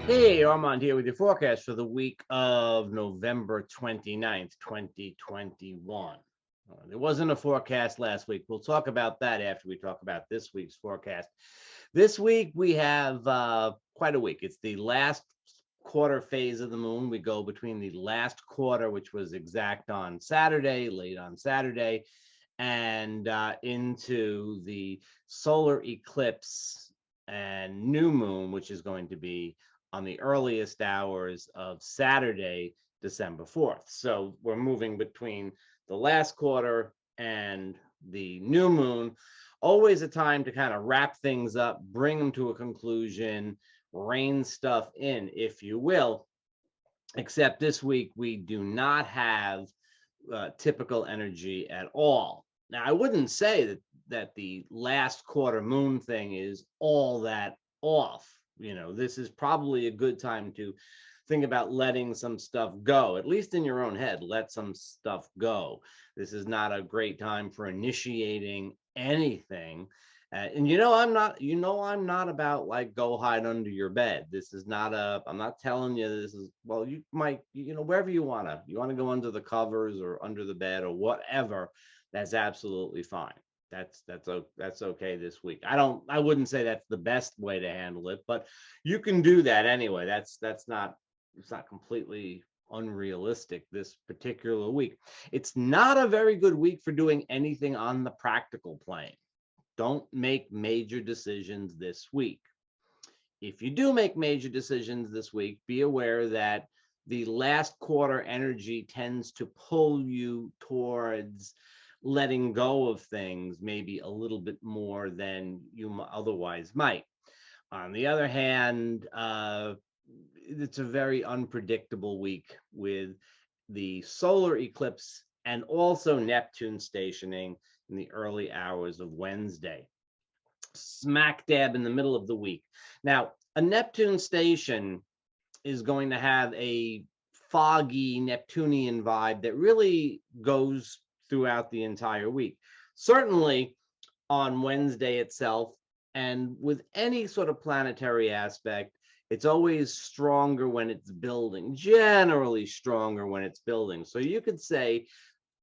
Hey, Armand here with your forecast for the week of November 29th, 2021. There wasn't a forecast last week. We'll talk about that after we talk about this week's forecast. This week we have quite a week. It's the last quarter phase of the moon. We go between the last quarter, which was exact on Saturday, late on Saturday, and into the solar eclipse and new moon, which is going to be on the earliest hours of Saturday, December 4th. So we're moving between the last quarter and the new moon. Always a time to kind of wrap things up, bring them to a conclusion, rein stuff in, if you will. Except this week, we do not have typical energy at all. Now, I wouldn't say that the last quarter moon thing is all that off. This is probably a good time to think about letting some stuff go, at least in your own head. Let some stuff go. This is not a great time for initiating anything. And I'm not about like go hide under your bed. This is not I'm not telling you this is, well, you might, wherever you want to go under the covers or under the bed or whatever. That's absolutely fine. That's okay this week. I wouldn't say that's the best way to handle it, but you can do that anyway. It's not completely unrealistic this particular week. It's not a very good week for doing anything on the practical plane. Don't make major decisions this week. If you do make major decisions this week, be aware that the last quarter energy tends to pull you towards letting go of things maybe a little bit more than you otherwise might. On the other hand, it's a very unpredictable week with the solar eclipse and also Neptune stationing in the early hours of Wednesday, smack dab in the middle of the week. Now, a Neptune station is going to have a foggy Neptunian vibe that really goes throughout the entire week. Certainly on Wednesday itself, and with any sort of planetary aspect, it's always stronger when it's building, generally stronger when it's building. So you could say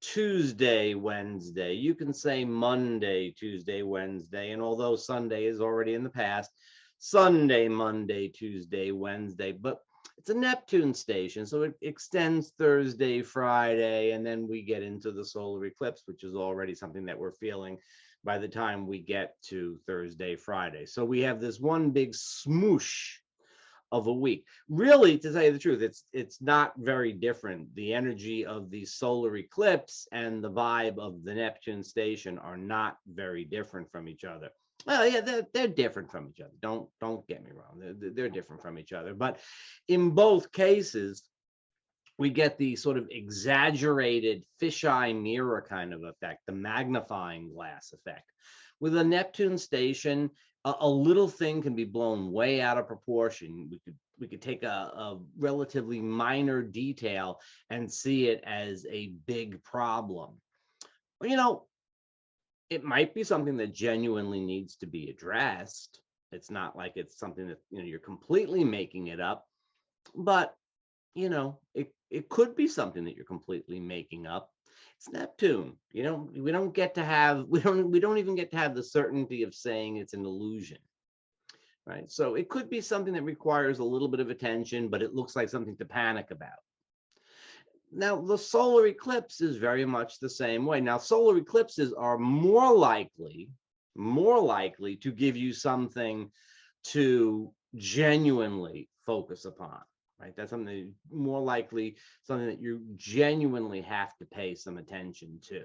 Tuesday, Wednesday, you can say Monday, Tuesday, Wednesday, and although Sunday is already in the past, Sunday, Monday, Tuesday, Wednesday, but it's a Neptune station, so it extends Thursday, Friday, and then we get into the solar eclipse, which is already something that we're feeling by the time we get to Thursday, Friday. So we have this one big smoosh of a week. Really, to tell you the truth, it's not very different. The energy of the solar eclipse and the vibe of the Neptune station are not very different from each other. Well, yeah, they're different from each other. Don't get me wrong. They're different from each other. But in both cases, we get the sort of exaggerated fisheye mirror kind of effect, the magnifying glass effect. With a Neptune station, a little thing can be blown way out of proportion. We could take a relatively minor detail and see it as a big problem. Well, it might be something that genuinely needs to be addressed. It's not like it's something that you're completely making it up, but it could be something that you're completely making up. It's Neptune. We don't even get to have the certainty of saying it's an illusion, right? So it could be something that requires a little bit of attention, but it looks like something to panic about. Now, the solar eclipse is very much the same way. Now, solar eclipses are more likely to give you something to genuinely focus upon, right? That's something more likely, something that you genuinely have to pay some attention to.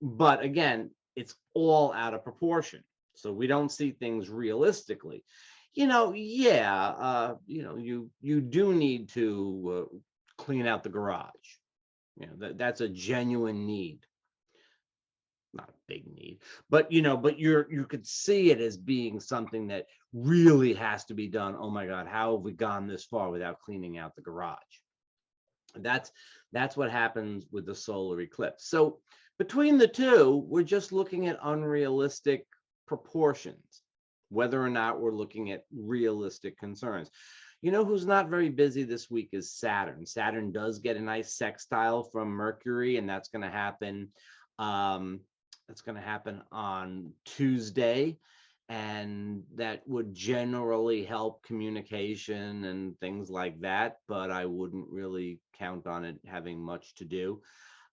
But again, it's all out of proportion. So we don't see things realistically. You do need to clean out the garage. That's a genuine need. Not a big need, but you could see it as being something that really has to be done. Oh my God, how have we gone this far without cleaning out the garage? That's what happens with the solar eclipse. So between the two, we're just looking at unrealistic proportions, whether or not we're looking at realistic concerns. You know who's not very busy this week is Saturn. Saturn does get a nice sextile from Mercury, and that's going to happen. Um, that's going to happen on Tuesday, and that would generally help communication and things like that. But I wouldn't really count on it having much to do.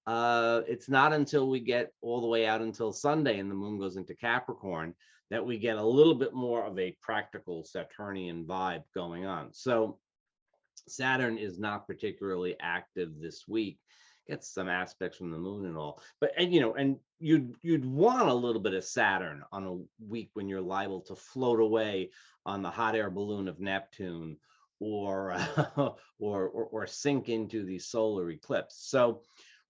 It's not until we get all the way out until Sunday and the moon goes into Capricorn that we get a little bit more of a practical Saturnian vibe going on. So Saturn is not particularly active this week. Gets some aspects from the moon and all, but and you'd want a little bit of Saturn on a week when you're liable to float away on the hot air balloon of Neptune, or or sink into the solar eclipse. So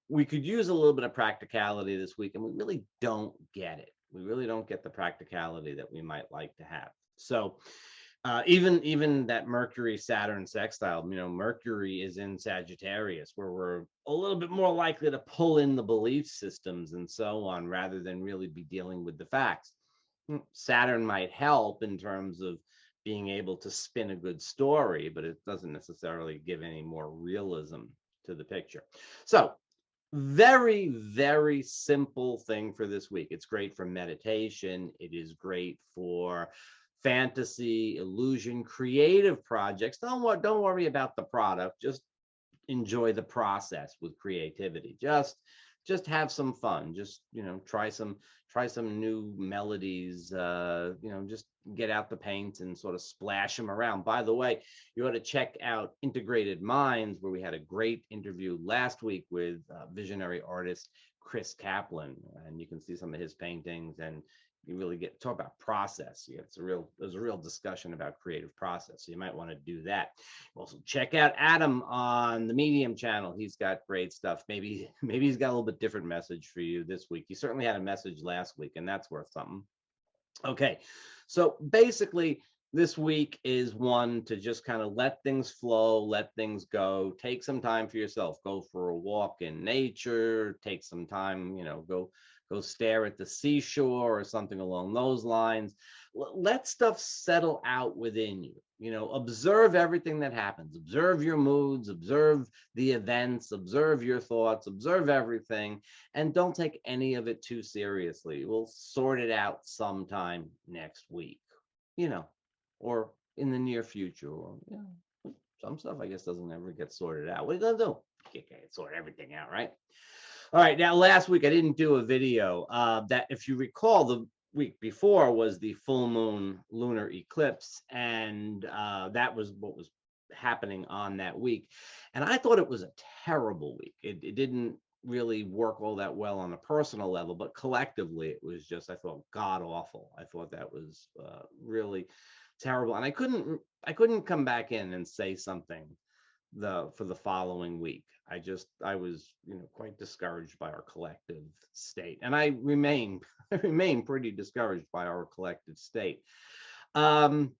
we could use a little bit of practicality this week, and we really don't get it. We really don't get the practicality that we might like to have. So even that Mercury Saturn sextile, Mercury is in Sagittarius, where we're a little bit more likely to pull in the belief systems and so on, rather than really be dealing with the facts. Saturn might help in terms of being able to spin a good story, but it doesn't necessarily give any more realism to the picture. So very, very simple thing for this week. It's great for meditation. It is great for fantasy, illusion, creative projects. Don't worry about the product. Just enjoy the process with creativity. Just have some fun. Just try some new melodies. Just get out the paint and sort of splash them around. By the way, you ought to check out Integrated Minds, where we had a great interview last week with visionary artist Chris Kaplan, and you can see some of his paintings, and you really get talk about process. There's a real discussion about creative process. So you might want to do that. Also, check out Adam on the Medium channel. He's got great stuff. Maybe he's got a little bit different message for you this week. He certainly had a message last week, and that's worth something. Okay, so basically this week is one to just kind of let things flow, let things go, take some time for yourself, go for a walk in nature, take some time, go stare at the seashore or something along those lines. Let stuff settle out within you. Observe everything that happens, observe your moods, observe the events, observe your thoughts, observe everything, and don't take any of it too seriously. We'll sort it out sometime next week, or in the near future, or some stuff I guess doesn't ever get sorted out. What are you gonna do? You can't sort everything out, right? All right, now last week I didn't do a video. That, if you recall, the week before was the full moon lunar eclipse, and that was what was happening on that week. And I thought it was a terrible week. It didn't really work all that well on a personal level, but collectively it was just, I thought, god awful. I thought that was really terrible, and I couldn't come back in and say something for the following week. I was quite discouraged by our collective state, and I remain pretty discouraged by our collective state. You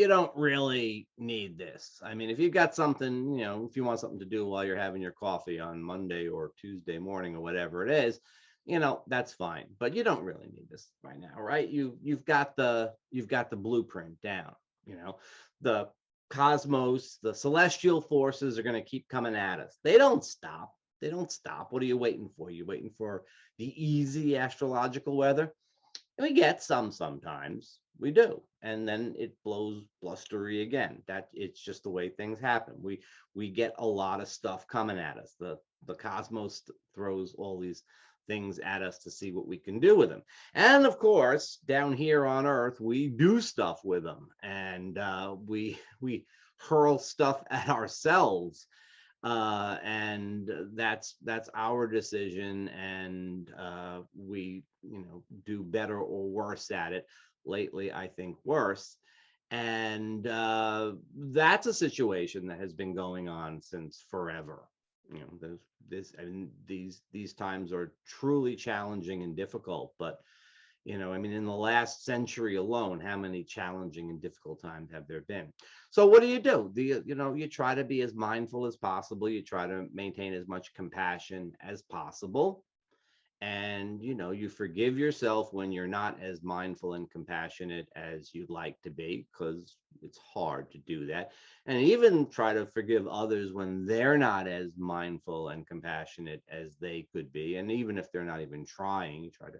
don't really need this. I mean, if you've got something, if you want something to do while you're having your coffee on Monday or Tuesday morning or whatever it is, that's fine. But you don't really need this right now, right? You've got the blueprint down. The cosmos, the celestial forces are going to keep coming at us. They don't stop. What are you waiting for? You waiting for the easy astrological weather? And we get some sometimes. We do, and then it blows blustery again. That it's just the way things happen. We get a lot of stuff coming at us. The cosmos throws all these things at us to see what we can do with them. And of course, down here on Earth, we do stuff with them, and we hurl stuff at ourselves, and that's our decision, and we do better or worse at it. Lately, I think worse. And that's a situation that has been going on since forever. These times are truly challenging and difficult, but I mean, in the last century alone, how many challenging and difficult times have there been? So what do? You try to be as mindful as possible. You try to maintain as much compassion as possible. And you forgive yourself when you're not as mindful and compassionate as you'd like to be, because it's hard to do that. And even try to forgive others when they're not as mindful and compassionate as they could be. And even if they're not even trying, you try to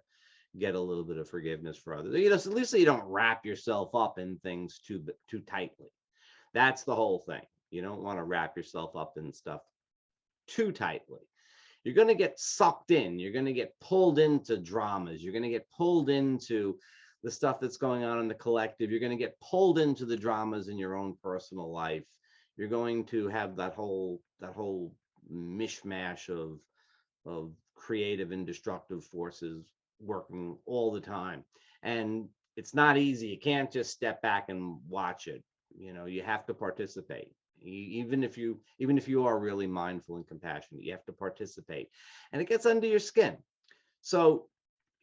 get a little bit of forgiveness for others, so at least so you don't wrap yourself up in things too tightly. That's the whole thing. You don't want to wrap yourself up in stuff too tightly. You're going to get sucked in. You're going to get pulled into dramas. You're going to get pulled into the stuff that's going on in the collective. You're going to get pulled into the dramas in your own personal life. You're going to have that whole mishmash of creative and destructive forces working all the time. And it's not easy. You can't just step back and watch it. You have to participate. Even if you are really mindful and compassionate, you have to participate, and it gets under your skin. So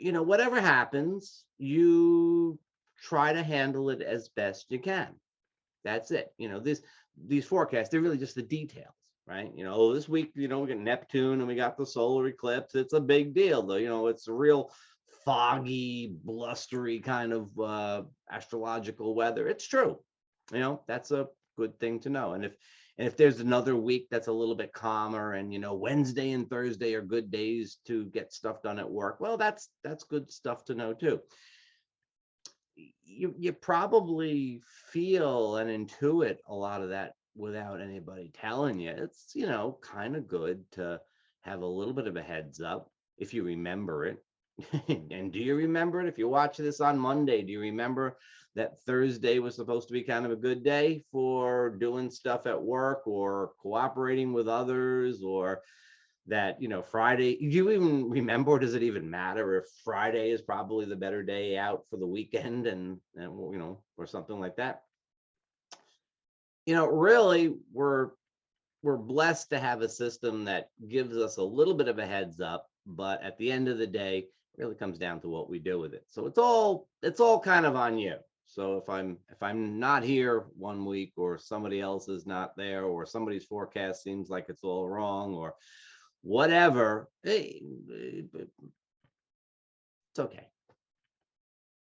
whatever happens, you try to handle it as best you can. That's it. These forecasts, they're really just the details, right? This week, we got Neptune and we got the solar eclipse. It's a big deal, though. It's a real foggy, blustery kind of astrological weather. It's true. That's a good thing to know. And if there's another week that's a little bit calmer, and Wednesday and Thursday are good days to get stuff done at work, well, that's good stuff to know too. You probably feel and intuit a lot of that without anybody telling you. It's kind of good to have a little bit of a heads up if you remember it. And do you remember it? If you watch this on Monday, do you remember that Thursday was supposed to be kind of a good day for doing stuff at work or cooperating with others, or that Friday? Do you even remember, or does it even matter if Friday is probably the better day out for the weekend, and or something like that? Really, we're blessed to have a system that gives us a little bit of a heads up, but at the end of the day, it really comes down to what we do with it. So it's all kind of on you. So if I'm not here one week, or somebody else is not there, or somebody's forecast seems like it's all wrong, or whatever, hey, it's okay.